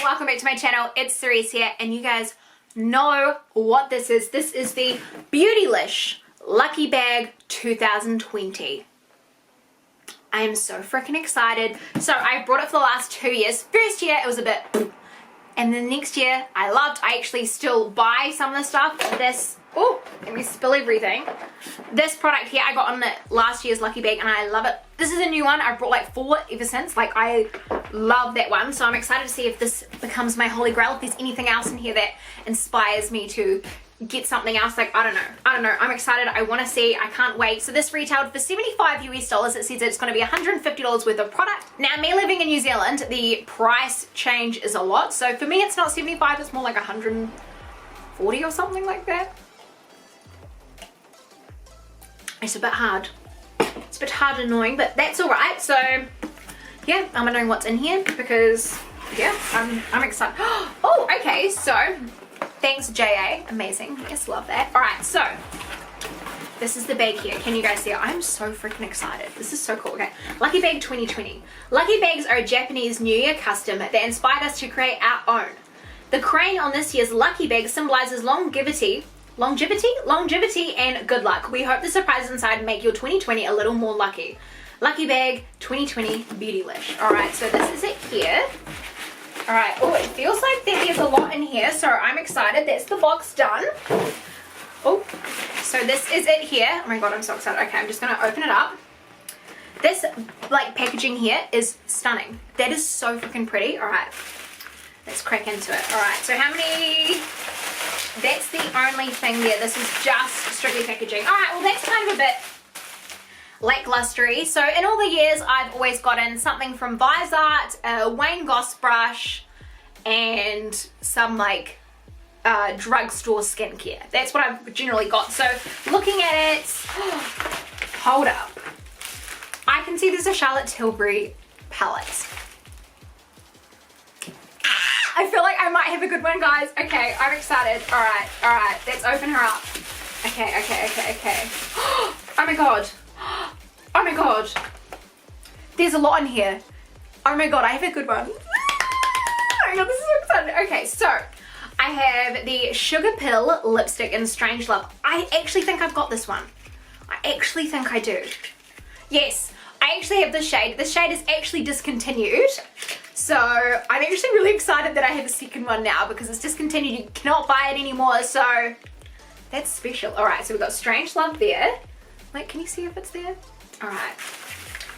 welcome back to my channel. It's Cerise here, and you guys know what this is. This is the Beautylish Lucky Bag 2020. I am so freaking excited. So I brought it for the last 2 years. First year it was a bit, and then next year I actually still buy some of the stuff. This, oh, let me spill everything. This product here I got on the last year's Lucky Bag and I love it. This is a new one. I've brought like 4 ever since. Like, I love that one. So I'm excited to see if this becomes my holy grail. If there's anything else in here that inspires me to get something else. Like, I don't know. I'm excited. I want to see. I can't wait. So this retailed for $75 US. It says it's going to be $150 worth of product. Now, me living in New Zealand, the price change is a lot. So for me, it's not 75. It's more like 140 or something like that. It's a bit hard. It's a bit hard and annoying, but that's all right. So yeah, I'm wondering what's in here because yeah, I'm excited. Oh, okay. So thanks, JA. Amazing. Yes, love that. All right. So this is the bag here. Can you guys see it? I'm so freaking excited. This is so cool. Okay. Lucky Bag 2020. Lucky Bags are a Japanese New Year custom that inspired us to create our own. The crane on this year's Lucky Bag symbolizes longevity and good luck. We hope the surprises inside make your 2020 a little more lucky. Lucky Bag 2020 Beautylish. Alright, so this is it here. Alright, oh, it feels like there's a lot in here, so I'm excited. That's the box done. Oh, so this is it here. Oh my god, I'm so excited. Okay, I'm just going to open it up. This, like, packaging here is stunning. That is so freaking pretty. Alright, let's crack into it. Alright, so how many... That's the only thing there. This is just strictly packaging. Alright, well that's kind of a bit lacklustery. So in all the years, I've always gotten something from Visart, a Wayne Goss brush, and some like drugstore skincare. That's what I've generally got. So looking at it, hold up. I can see there's a Charlotte Tilbury palette. I feel like I might have a good one, guys. Okay, I'm excited. Alright, let's open her up. Okay. Oh my god. Oh my god. There's a lot in here. Oh my god, I have a good one. Oh my god, this is so exciting. Okay, so I have the Sugar Pill lipstick in Strange Love. I actually think I've got this one. I actually think I do. Yes, I actually have this shade. This shade is actually discontinued. So I'm actually really excited that I have a second one now because it's discontinued. You cannot buy it anymore. So that's special. All right, so we've got Strange Love there. Wait, can you see if it's there? All right.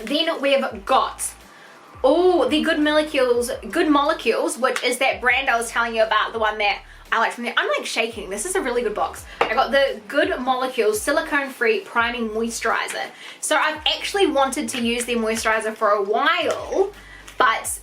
Then we've got, oh, the Good Molecules, which is that brand I was telling you about, the one that I like from there. I'm like shaking. This is a really good box. I got the Good Molecules silicone-free priming moisturizer. So I've actually wanted to use their moisturizer for a while, but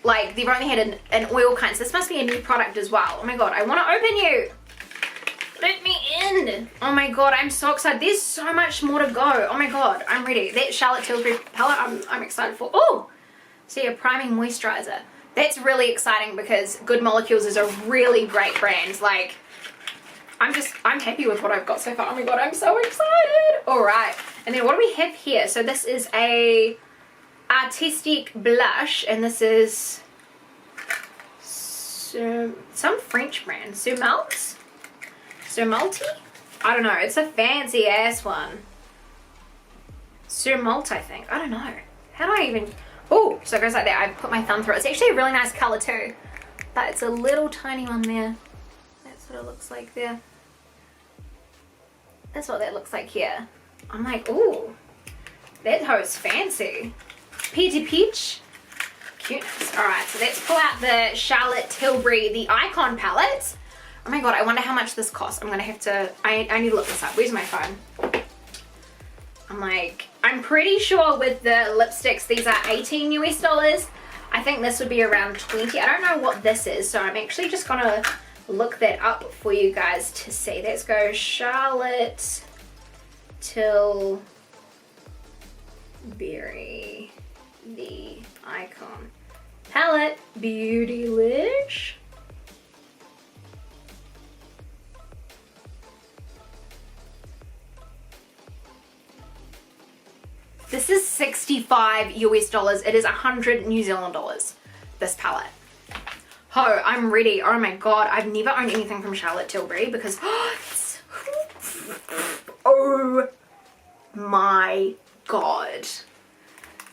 like they've only had an oil kind, so this must be a new product as well. Oh my god, I want to open you. Let me in. Oh my god, I'm so excited. There's so much more to go. Oh my god, I'm ready. That Charlotte Tilbury palette I'm excited for. Oh, see, a priming moisturizer. That's really exciting because Good Molecules is a really great brand. Like, I'm happy with what I've got so far. Oh my god, I'm so excited. All right, and then what do we have here? So this is a artistic blush, and this is some French brand. Surmulti? I don't know. It's a fancy ass one. Surmulti, I think. I don't know. How do I even... Oh, so it goes like that. I put my thumb through it. It's actually a really nice color too, but it's a little tiny one there. That's what it looks like there. That's what that looks like here. I'm like, ooh, that hoe's fancy. Peachy Peach. Cuteness. Alright, so let's pull out the Charlotte Tilbury, the Icon palette. Oh my god, I wonder how much this costs. I'm gonna have to, I need to look this up. Where's my phone? I'm pretty sure with the lipsticks, these are 18 US dollars. I think this would be around 20. I don't know what this is, so I'm actually just gonna look that up for you guys to see. Let's go Charlotte Tilbury, the Icon palette, Beautylish. This is 65 US dollars. It is 100 New Zealand dollars, this palette. Ho, I'm ready. Oh my god, I've never owned anything from Charlotte Tilbury because oh my god.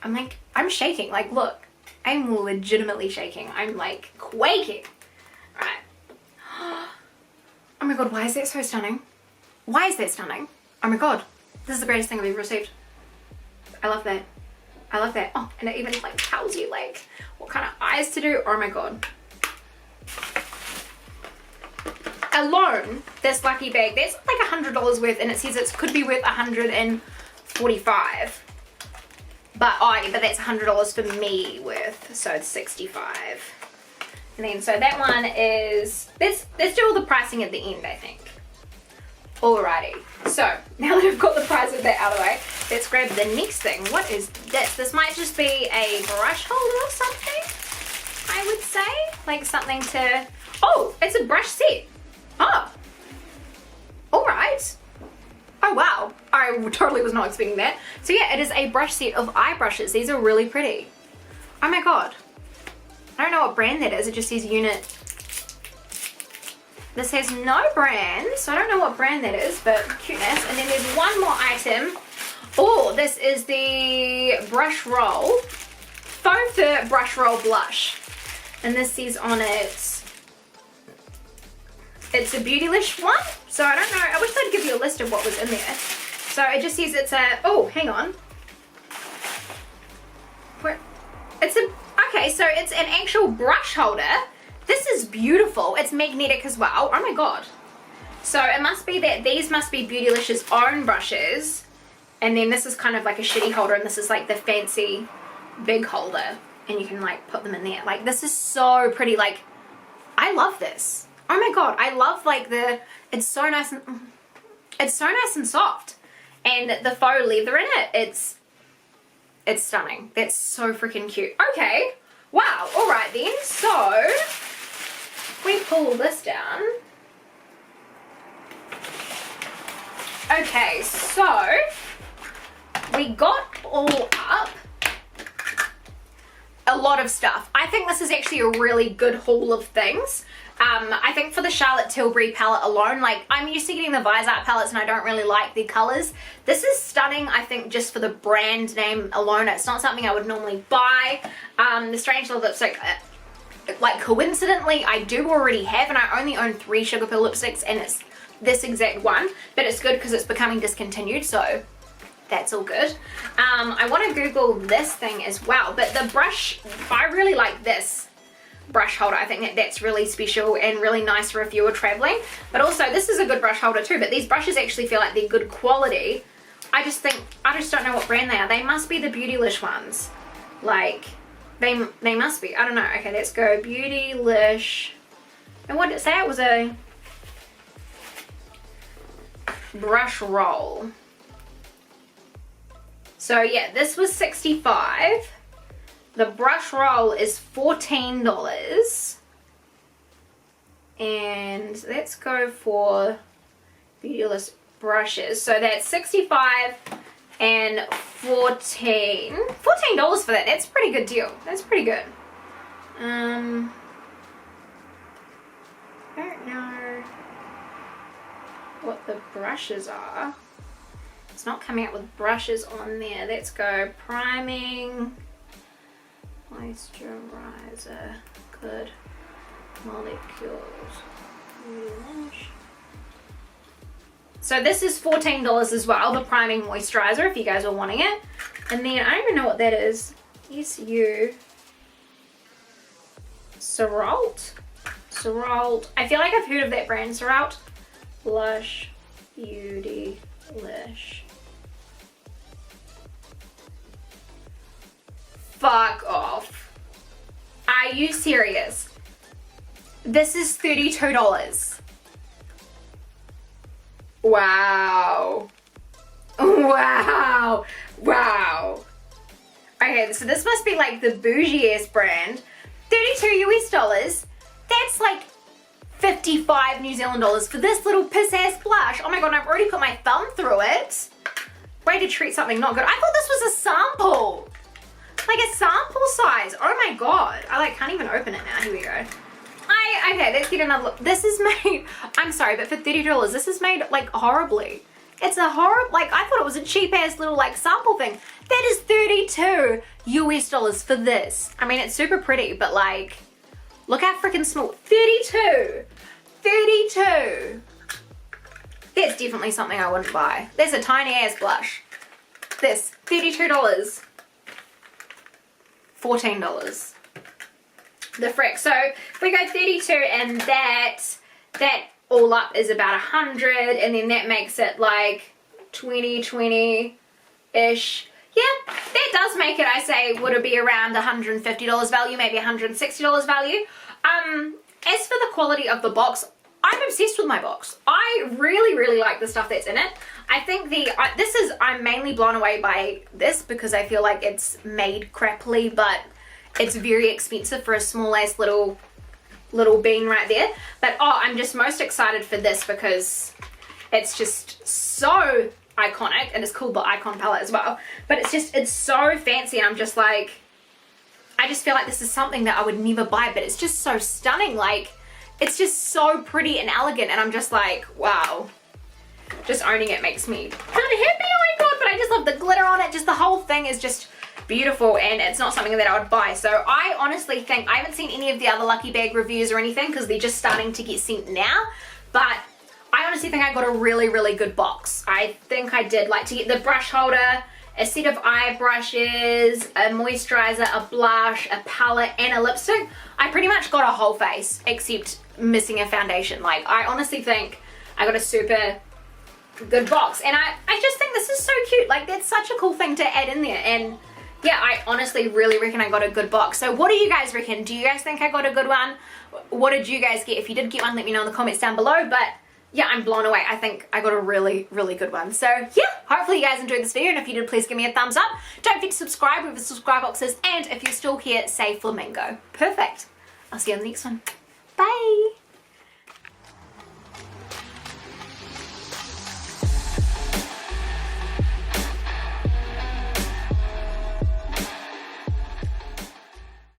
I'm shaking. Like, look, I'm legitimately shaking. I'm like quaking. Alright. Oh my god, why is that so stunning? Why is that stunning? Oh my god, this is the greatest thing I've ever received. I love that. I love that. Oh, and it even like tells you like what kind of eyes to do. Oh my god. Alone, this lucky bag, that's like $100 worth, and it says it could be worth $145. But but that's $100 for me worth, so it's $65. And then so that one is, let's do all the pricing at the end, I think. Alrighty, so now that I've got the price of that out of the way, let's grab the next thing. What is this? This might just be a brush holder or something, I would say. Like something to, oh, it's a brush set. Oh, alright. Oh wow, I totally was not expecting that. So yeah, it is a brush set of eye brushes. These are really pretty. Oh my god. I don't know what brand that is, it just says unit. This has no brand, so I don't know what brand that is, but cuteness. And then there's one more item. Oh, this is the brush roll, faux fur brush roll blush. And this says on it, it's a Beautylish one. So I don't know, I wish they'd give you a list of what was in there. So it just says it's a, oh, hang on. Where, it's a, okay, so it's an actual brush holder. This is beautiful. It's magnetic as well. Oh my god. So it must be that these must be Beautylish's own brushes. And then this is kind of like a shitty holder, and this is like the fancy big holder. And you can like put them in there. Like, this is so pretty. Like, I love this. Oh my god. I love like it's so nice and soft. And the faux leather in it, it's stunning. That's so freaking cute. Okay. Wow. Alright then. So we pull this down. Okay, so we got all up a lot of stuff. I think this is actually a really good haul of things. I think for the Charlotte Tilbury palette alone, like, I'm used to getting the Vise Art palettes and I don't really like the colors. This is stunning, I think, just for the brand name alone. It's not something I would normally buy. The Strange Love lipstick, like, coincidentally, I do already have, and I only own 3 Sugar Pill lipsticks, and it's this exact one, but it's good because it's becoming discontinued, so that's all good. I want to Google this thing as well, but the brush, I really like this brush holder. I think that's really special and really nice for if you were traveling. But also, this is a good brush holder too, but these brushes actually feel like they're good quality. I just don't know what brand they are. They must be the Beautylish ones. Like, they must be. I don't know. Okay, let's go Beautylish. And what did it say? It was a brush roll. So yeah, this was $65. The brush roll is $14. And let's go for Beautylish brushes. So that's $65 and $14 for that. That's a pretty good deal. That's pretty good. I don't know what the brushes are. It's not coming out with brushes on there. Let's go priming, moisturizer, good molecules. So this is $14 as well, the priming moisturizer, if you guys are wanting it. And then I don't even know what that is. SU Cerise1307. I feel like I've heard of that brand, Cerise1307. Blush Beautylish. Fuck off. Are you serious? This is $32. Wow. Wow. Wow. Okay, so this must be like the bougie-ass brand. $32 US. That's like 55 New Zealand dollars for this little piss-ass blush. Oh my god, I've already put my thumb through it. Way to treat something not good. I thought this was a sample. Like a sample size. Oh my god. I like can't even open it now. Here we go. Okay, let's get another look. This is made, I'm sorry, but for $30, this is made like horribly. It's a like, I thought it was a cheap ass little like sample thing. That is $32 US for this. I mean, it's super pretty, but like, look how freaking small. 32. That's definitely something I wouldn't buy. There's a tiny ass blush. This, $32. $14. The frick. So we go 32 and that all up is about 100, and then that makes it like 20-ish. Yeah, that does make it, I say, would it be around $150 value, maybe $160 value. As for the quality of the box, I'm obsessed with my box. I really like the stuff that's in it. I think I'm mainly blown away by this because I feel like it's made crappily, but it's very expensive for a small ass little bean right there. But I'm just most excited for this because it's just so iconic, and it's called the Icon palette as well. But it's so fancy, and I'm just like, I just feel like this is something that I would never buy, but it's just so stunning. Like, it's just so pretty and elegant, and I'm just like, wow. Just owning it makes me kind of happy, oh my god, but I just love the glitter on it. Just the whole thing is just beautiful, and it's not something that I would buy. So I honestly think, I haven't seen any of the other Lucky Bag reviews or anything because they're just starting to get sent now, but I honestly think I got a really good box. I think I did like to get the brush holder, a set of eye brushes, a moisturizer, a blush, a palette, and a lipstick. I pretty much got a whole face except missing a foundation. Like, I honestly think I got a super good box, and I just think this is so cute. Like, that's such a cool thing to add in there, and yeah, I honestly really reckon I got a good box. So what do you guys reckon? Do you guys think I got a good one? What did you guys get? If you did get one, let me know in the comments down below. But yeah, I'm blown away. I think I got a really good one. So yeah, hopefully you guys enjoyed this video, and if you did, please give me a thumbs up. Don't forget to subscribe with the subscribe boxes, and if you're still here, say flamingo. Perfect. I'll see you on the next one. Bye.